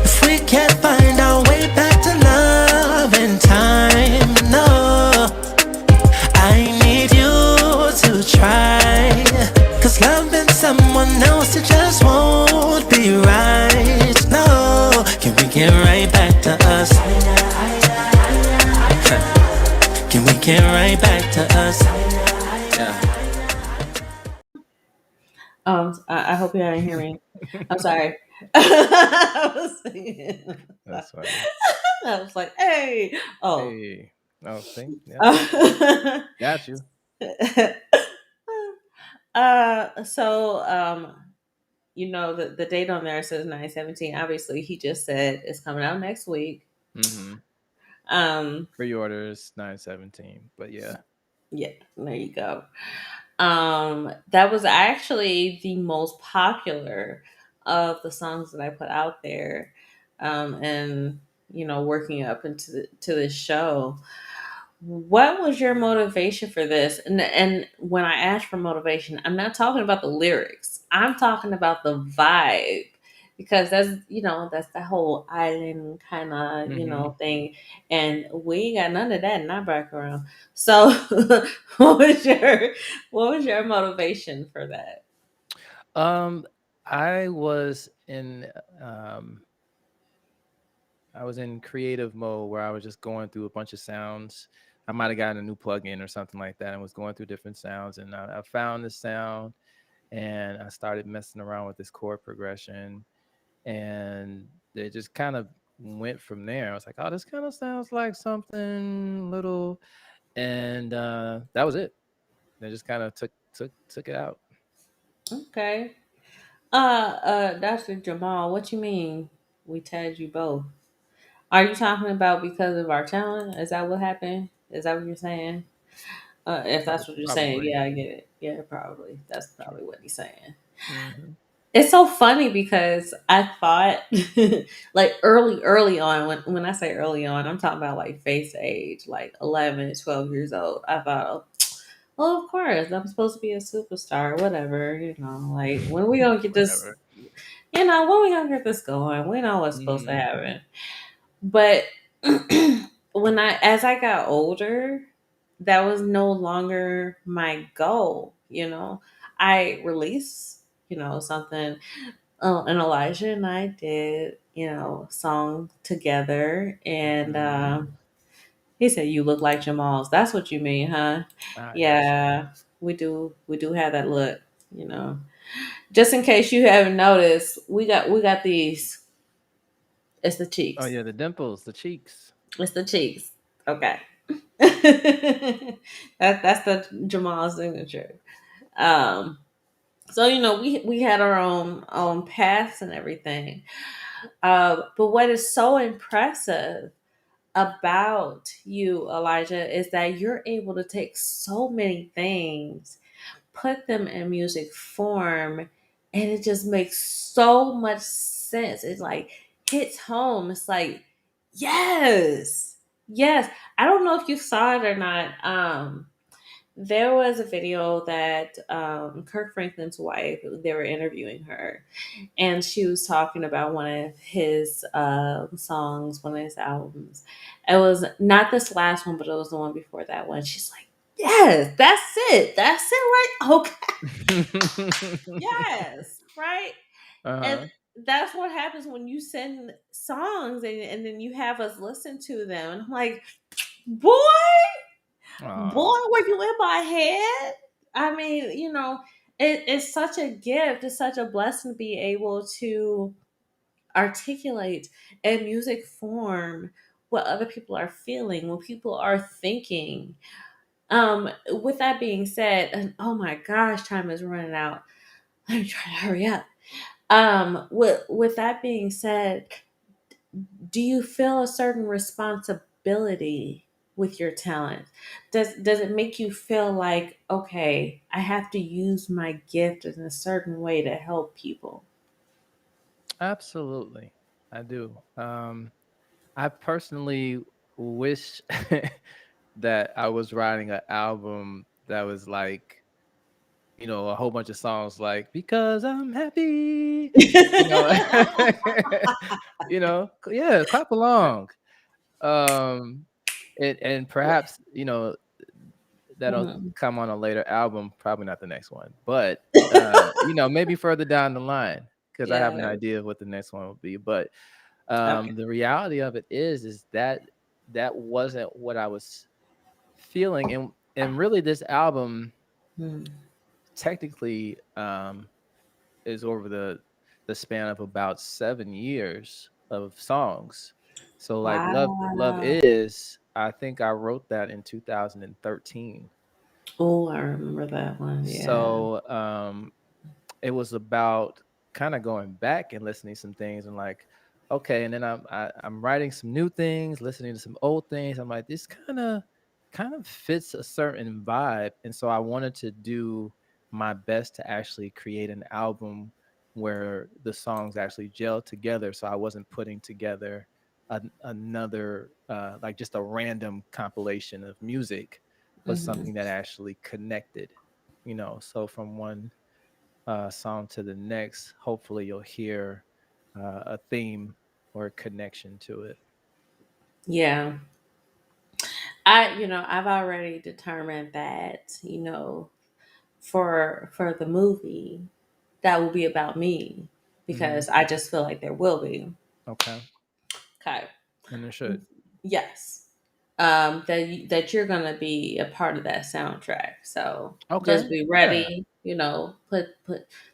if we can't find our way back to love in time. No, I need you to try. Cause loving someone else, it just won't be right. No, can we get right back to us? Can we get right back to us? Yeah, I hope you didn't hear me. I'm sorry. I was singing. that's funny. I was like, hey. Oh. Hey, oh, see, yeah, uh, got you. so the date on there says 9/17. Obviously, he just said it's coming out next week. Mm-hmm. Um, Pre-orders 9/17, but yeah. yeah, there you go. That was actually the most popular of the songs that I put out there. And working up into to this show. What was your motivation for this? And when I ask for motivation, I'm not talking about the lyrics. I'm talking about the vibe, because that's the whole island kind of Mm-hmm. thing, and we ain't got none of that in our background. So, what was your motivation for that? Um, I was in um I was in creative mode where I was just going through a bunch of sounds. I might have gotten a new plugin or something like that and was going through different sounds. And I found this sound and I started messing around with this chord progression. And it just kind of went from there. I was like, oh, this kind of sounds like something little. And that was it. They just kind of took it out. Okay. Dr. Jamal, what you mean we tagged you both? Are you talking about because of our talent? Is that what happened? Is that what you're saying? If that's what you're saying, Probably. yeah, I get it. Yeah, probably. That's probably what he's saying. Mm-hmm. It's so funny because I thought, like early on, when I say early on, I'm talking about like face age, like 11, 12 years old. I thought, well, of course, I'm supposed to be a superstar, whatever, like when we gonna get this, Whatever. when we gonna get this going, we know what's supposed to Mm-hmm. happen. But as I got older, that was no longer my goal. I released, something. And Elijah and I did, a song together, and Mm-hmm. he said, "You look like Jamal's." That's what you mean, huh? Ah, yes. Yeah, we do. We do have that look. You know, just in case you haven't noticed, we got these. It's the Oh cheeks. yeah, the dimples, the cheeks. It's the cheeks. Okay. That's the Jamal signature. Um, so we had our own paths and everything. But what is so impressive about you, Elijah, is that you're able to take so many things, put them in music form, and it just makes so much sense. It's like hits home. It's like, yes, yes. I don't know if you saw it or not. There was a video that Kirk Franklin's wife, they were interviewing her, and she was talking about one of his songs, one of his albums. It was not this last one, but it was the one before that one. She's like, "Yes, that's it, right? Okay, yes, right." And Uh-huh. that's what happens when you send songs and then you have us listen to them. And I'm like, boy, Aw. were you in my head? I mean, it's such a gift. It's such a blessing to be able to articulate in music form what other people are feeling, what people are thinking. With that being said, and oh my gosh, time is running out. I'm trying to hurry up. With that being said, do you feel a certain responsibility with your talent? Does it make you feel like, okay, I have to use my gift in a certain way to help people? Absolutely, I do. I personally wish that I was writing an album that was like, a whole bunch of songs like "Because I'm Happy," you know, yeah, clap along. Um, and perhaps that'll Mhm. come on a later album, probably not the next one, but maybe further down the line because I have an Yeah. idea of what the next one will be. But Okay. the reality of it is that that wasn't what I was feeling, and really this album Mm. technically is over the span of about 7 years of songs. So like love Wow. is, I think I wrote that in 2013. Oh, I remember that one. Yeah. So it was about kind of going back and listening to some things and like, okay, and then I'm writing some new things, listening to some old things. I'm like, this kind of fits a certain vibe, and so I wanted to do my best to actually create an album where the songs actually gel together. So I wasn't putting together another like just a random compilation of music, but Hmm. something that actually connected. So from one song to the next, hopefully you'll hear a theme or a connection to it. Yeah. I've already determined that, for the movie, that will be about me Hmm. because I just feel like there will be. Okay. Okay. And it should. Yes. That you're gonna be a part of that soundtrack. So just Okay. be Yeah. ready. Put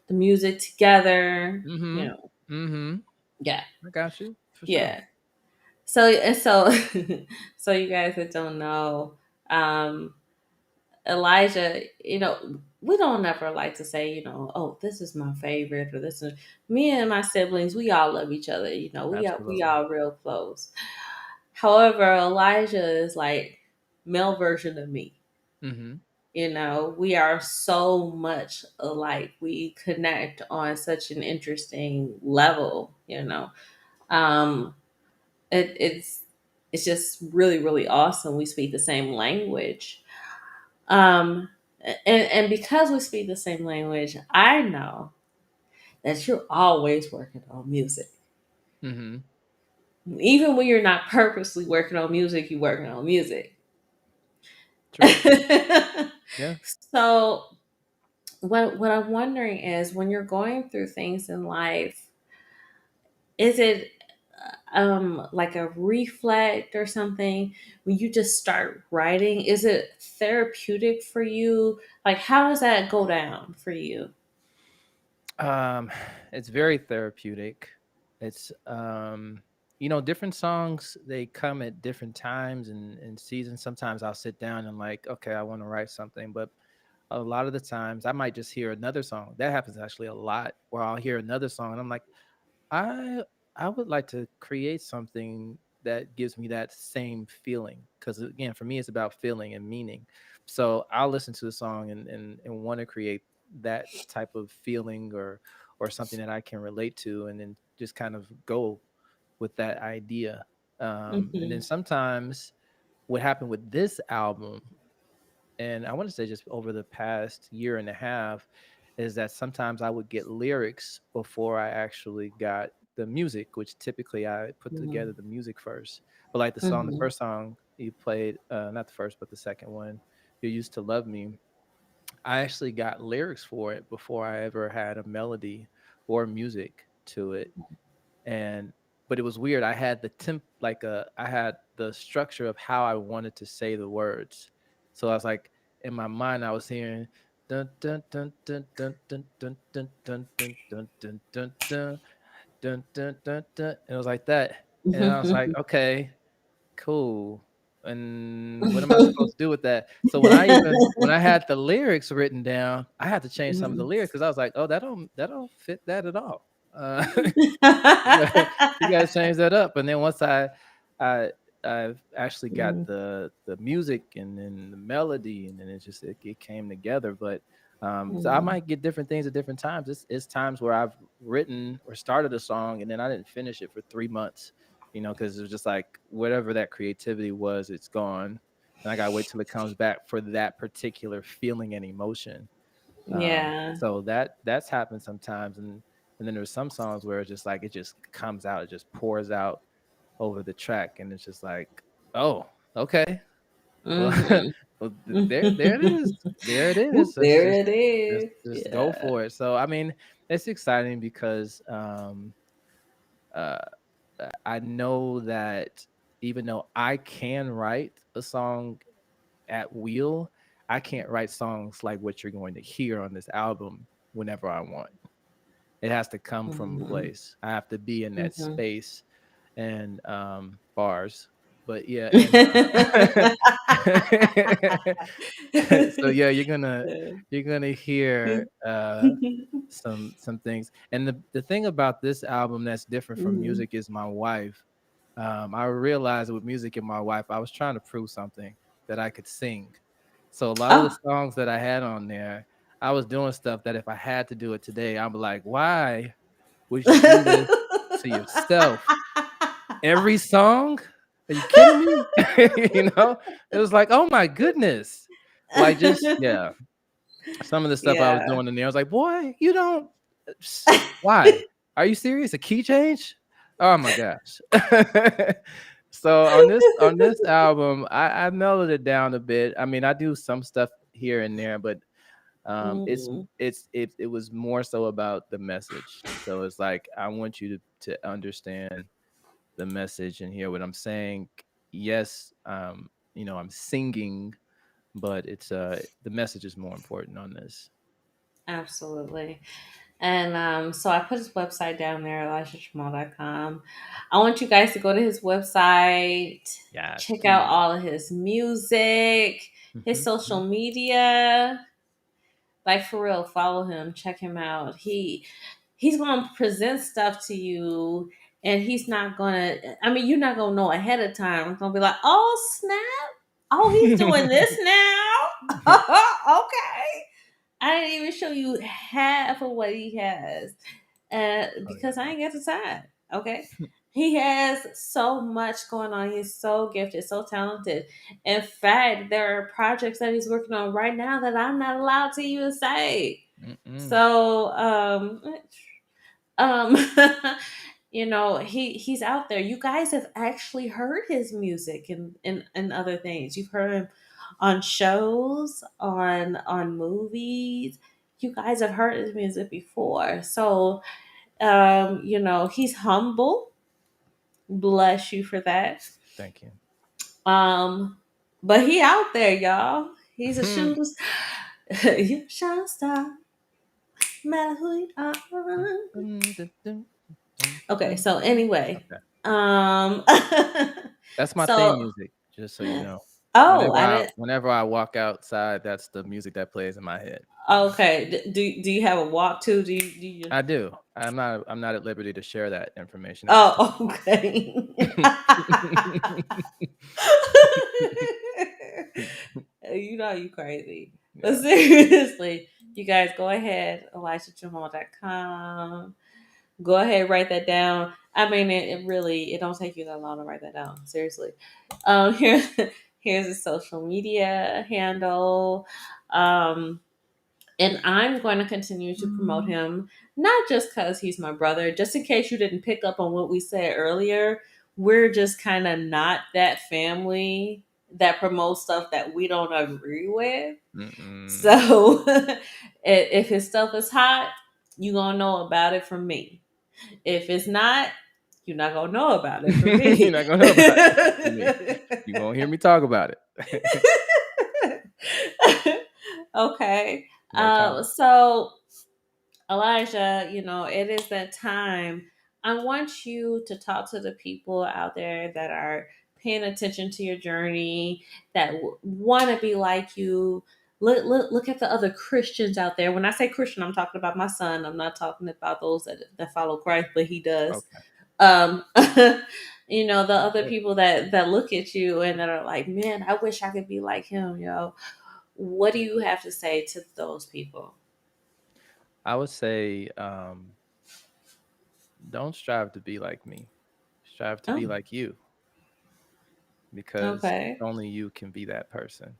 the music together. Mm-hmm. Mm-hmm. Yeah, I got you for sure. yeah. So so you guys that don't know, um, Elijah, we don't ever like to say, oh, this is my favorite or this is me and my siblings. We all love each other. We Absolutely. all real close. However, Elijah is like male version of me. Mm-hmm. We are so much alike. We connect on such an interesting level. Um, it's just really really awesome. We speak the same language. Um, and because we speak the same language, I know that you're always working on music. Mm-hmm. Even when you're not purposely working on music, you're working on music. True. Yeah. So what I'm wondering is when you're going through things in life, is it like a reflect or something when you just start writing? Is it therapeutic for you? Like how does that go down for you? Um, it's very therapeutic. It's different songs, they come at different times and seasons. Sometimes I'll sit down and like, okay, I want to write something, but a lot of the times I might just hear another song. That happens actually a lot where I'll hear another song and I'm like, I I would like to create something that gives me that same feeling because again, for me, it's about feeling and meaning. So I'll listen to the song and want to create that type of feeling or something that I can relate to, and then just kind of go with that idea. And then Hmm. sometimes what happened with this album, and I want to say just over the past year and a half, is that sometimes I would get lyrics before I actually got the music, which typically I put together Hmm. the music first. But like the Hmm. first song you played, not the first, but the second one, "You Used to Love Me," I actually got lyrics for it before I ever had a melody or music to it. And but it was weird. I had the I had the structure of how I wanted to say the words. So I was like, in my mind I was hearing dun dun dun dun dun dun dun dun dun dun dun dun dun dun dun dun dun dun. It was like that, and I was like, okay, cool. And what am I supposed to do with that? So when I had the lyrics written down, I had to change some of the lyrics because I was like, oh, that don't fit that at all. You gotta, you gotta change that up. And then once I I've actually got the music and then the melody, and then it came together. But so I might get different things at different times. It's times where I've written or started a song and then I didn't finish it for 3 months, because it was just like whatever that creativity was, it's gone. And I gotta wait till it comes back for that particular feeling and emotion. Yeah. So that's happened sometimes, and then there's some songs where it's just like it just comes out, it just pours out over the track, and it's just like, oh, okay, well, Mhm. well there it is, there it Oop, is. Let's there just it just is. just go Yeah. for it. So I mean, it's exciting because uh, I know that even though I can write a song at will, I can't write songs like what you're going to hear on this album whenever I want. It has to come from a Mhm. place. I have to be in that Mhm. space and bars. But yeah, and so yeah, you're gonna hear some things. And the thing about this album that's different from Mhm. music is my wife. I realized with music and my wife, I was trying to prove something that I could sing. So a lot of the Oh. songs that I had on there, I was doing stuff that if I had to do it today, I'm like, why would you do this to yourself? Every song? Are you kidding me? It was like, oh my goodness. Like just yeah, some of the stuff I was Yeah. doing in there, I was like, boy, you don't why? Are you serious? A key change? Oh my gosh. So on this album, I mellowed it down a bit. I mean, I do some stuff here and there, but Mhm. it was more so about the message. So it's like I want you to understand the message and hear what I'm saying. Yes, I'm singing, but it's the message is more important on this. Absolutely. And so I put his website down there, ElijahJamal.com. I want you guys to go to his website, Yes, check out please. all of his music, his Hmm. social media. Like for real, follow him, check him out. He's gonna present stuff to you, and he's not gonna. I mean, you're not gonna know ahead of time. It's gonna be like, oh snap! Oh, he's doing this now. Okay, I didn't even show you half of what he has, Oh because I ain't got the time. Okay, he has so much going on. He's so gifted, so talented. In fact, there are projects that he's working on right now that I'm not allowed to even say. yeah. Mm-mm. So, um, he's out there. You guys have actually heard his music and other things. You've heard him on shows, on movies. You guys have heard his music before. So, he's humble. Bless you for that. Thank you. Um, but he out there, y'all. He's a shooter. You shall star, no matter who you are. Okay, so anyway, Okay. um, That's my theme so music, just so you know. oh, Whenever I I didn't. whenever I walk outside, that's the music that plays in my head. Okay, do you have a walk too? Do you? I do. I'm not at liberty to share that information at this time. Oh, okay. You crazy. But Yeah. seriously, you guys go ahead, ElijahJamal.com. Go ahead, write that down. I mean, it really it don't take you that long to write that down. Seriously. Here, here's a social media handle. Um, and I'm going to continue to promote him, not just because he's my brother, just in case you didn't pick up on what we said earlier. We're just kind of not that family that promotes stuff that we don't agree with. Mm-mm. So if his stuff is hot, you're going to know about it from me. If it's not, you're not going to know about it from You're me. not gonna know about it from me. You won't hear me talk about it. Okay. More time. So Elijah, it is that time. I want you to talk to the people out there that are paying attention to your journey, that want to be like you. Look at the other Christians out there. When I say Christian, I'm talking about my son. I'm not talking about those that follow Christ, but he does. Okay. Um, the That's other it. people that look at you and that are like, man, I wish I could be like him, What do you have to say to those people? I would say, don't strive to be like me. Strive to Oh, be like you, because okay. only you can be that person.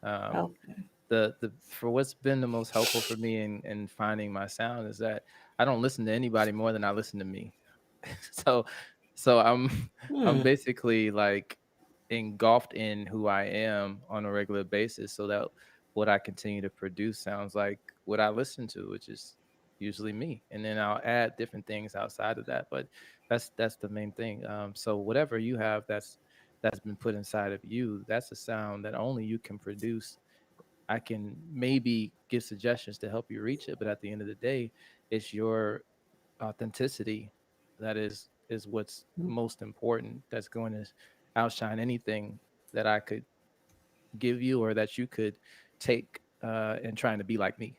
Um, Okay. the For what's been the most helpful for me in finding my sound is that I don't listen to anybody more than I listen to me. so so I'm Hmm. basically like engulfed in who I am on a regular basis, so that what I continue to produce sounds like what I listen to, which is usually me. And then I'll add different things outside of that, but that's the main thing. So whatever you have that's been put inside of you, that's a sound that only you can produce. I can maybe give suggestions to help you reach it, but at the end of the day, it's your authenticity that is what's most important. That's going to outshine anything that I could give you or that you could take in trying to be like me.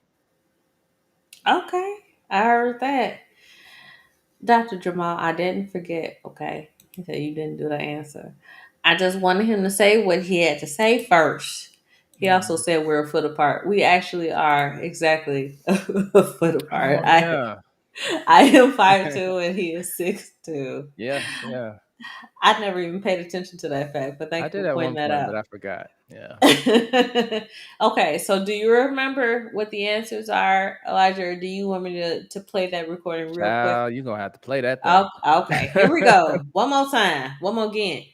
Okay. I heard that. Dr. Jamal, I didn't forget. Okay. He said you didn't do the answer. I just wanted him to say what he had to say first. He also Mhm. said we're a foot apart. We actually are exactly a foot apart. Oh I yeah, I am 5'2" and he is 6'2". yeah, yeah. I never even paid attention to that fact, but thank I you for did at pointing one that point, but out. I forgot. Yeah, Okay, so do you remember what the answers are, Elijah, or do you want me to play that recording real quick? child, you gonna have to play that Oh, thing. okay, here we go. One more time. One more again.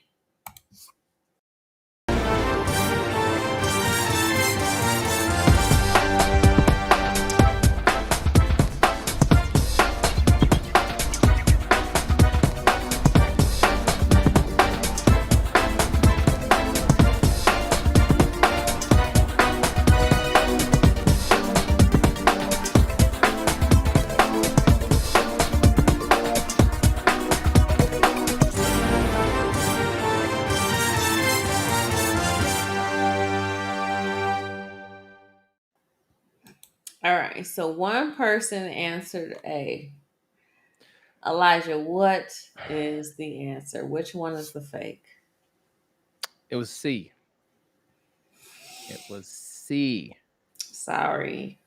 All right, so one person answered A. Elijah, what is the answer? Which one is the fake? It was C. It was C. Sorry.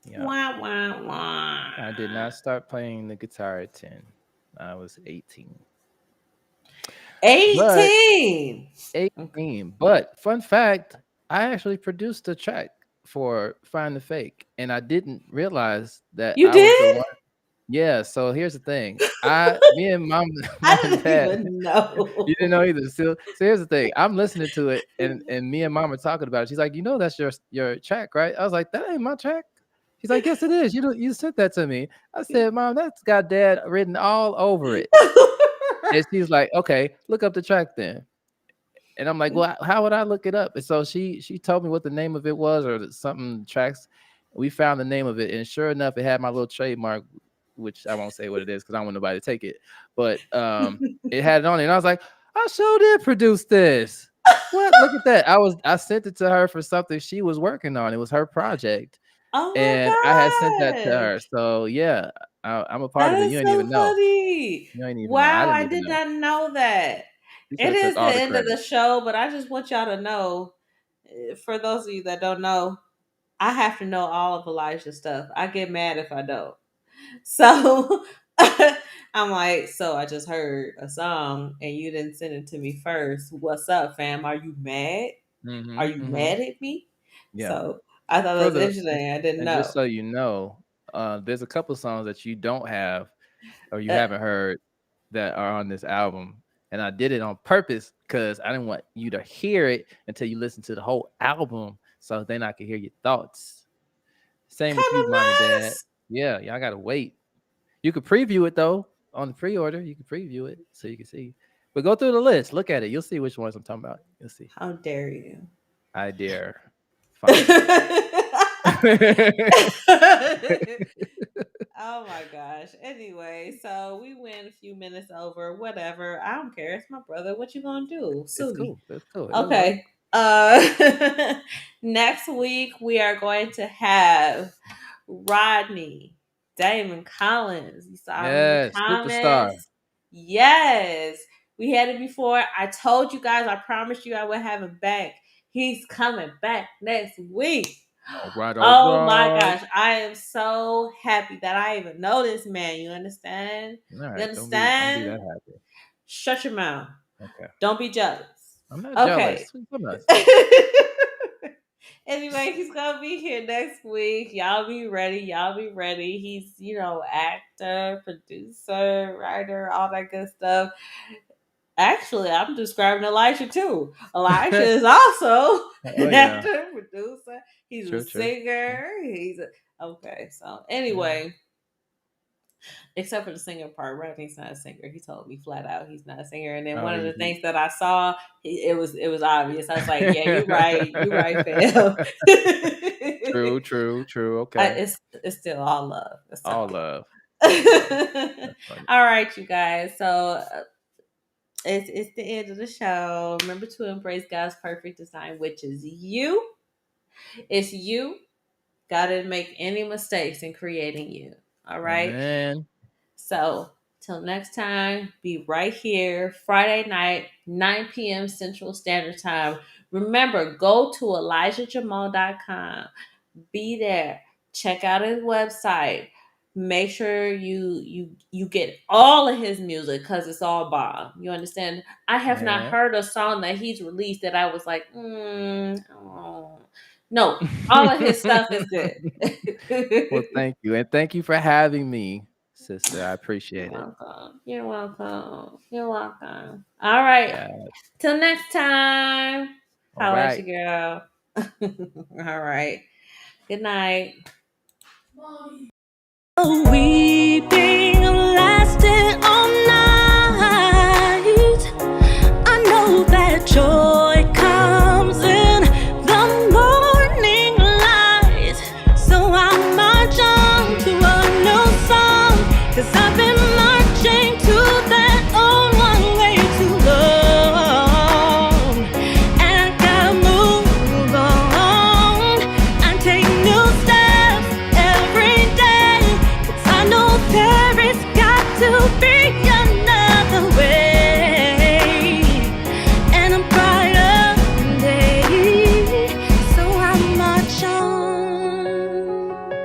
Yeah. Wah, wah, wah. I did not start playing the guitar at 10. I was 18. But 18. Okay. 18. But fun fact, I actually produced a track for Find the Fake, and I didn't realize that You I was the did? one. Yeah, so here's the thing. Me and mom mom I and didn't dad, even you didn't know. know either. So here's the thing. I'm listening to it, and me and mom are talking about it. She's like, that's your track, right? I was like, that ain't my track. She's like, yes, it is. You sent that to me. I said, Mom, that's got dad written all over it. And she's like, okay, look up the track then. And I'm like, well, how would I look it up? And so she told me what the name of it was or something tracks. We found the name of it, and sure enough, it had my little trademark, which I won't say what it is because I don't want nobody to take it. But it had it on it, and I was like, I sure did produce this. What? Look at that! I sent it to her for something she was working on. It was her project, Oh and I had sent that my to her. gosh. So yeah, I'm a part That of it. is You ain't so even know. funny. You ain't even know. I Wow, didn't I even did know. not know that. She should It have took is the all the end of credit. the show, but I just want y'all to know, for those of you that don't know, I have to know all of Elijah's stuff. I get mad if I don't. So I'm like, so I just heard a song and you didn't send it to me first. What's up, fam? Are you mad? Are Mhm, you mhm. mad at me? Yeah. So I thought that For was the interesting. I didn't and just know. so you know, there's a couple songs that you don't have or you Uh, haven't heard that are on this album, and I did it on purpose because I didn't want you to hear it until you listen to the whole album, so then I could hear your thoughts. Same with kind you, of mom and dad. nice. Yeah, y'all gotta wait. You could preview it though on the pre-order. You can preview it so you can see. But go through the list, look at it. You'll see which ones I'm talking about. You'll see. How dare you? I dare. Fine. Oh my gosh. Anyway, so we went a few minutes over, whatever. I don't care. It's my brother. What you gonna do? It's Sue me. cool. It's cool. It'll work. Okay. Next week we are going to have Rodney, Damon Collins. You saw him in the Yes, superstar. comments. Yes. We had it before. I told you guys, I promised you I would have him back. He's coming back next week. All right, all Oh my right. gosh. I am so happy that I even know this man. You understand? All You right, don't be understand? that happy. Shut your mouth. Okay. Don't be jealous. I'm not Okay. jealous. I'm not. Anyway, he's gonna be here next week. Y'all be ready. Y'all be ready. He's, actor, producer, writer, all that good stuff. Actually, I'm describing Elijah too. Elijah is also Oh an yeah. actor, producer. He's a True, true. True. singer. Okay. So Yeah. anyway, except for the singer part, Rodney's not a singer. He told me flat out he's not a singer. And then Oh, one of the he. things that I saw, it was obvious. I was like, yeah, you're right, fam. True, true, true. Okay. It's still all love. It's still All all love. love. That's funny. All right, you guys. So it's the end of the show. Remember to embrace God's perfect design, which is you. It's you. God didn't make any mistakes in creating you. All right. Amen. So, till next time, be right here, Friday night, 9 p.m. Central Standard Time. Remember, go to ElijahJamal.com. Be there. Check out his website. Make sure you get all of his music because it's all bomb. You understand? I have not Yeah. heard a song that he's released that I was like, oh. No, all of his stuff is good. Well, thank you, and thank you for having me, sister. I You're appreciate it. welcome. You're welcome. You're welcome. All right. Yeah. Till next time. All Holla at right. you, girl. All right. Good night. Weeping lasting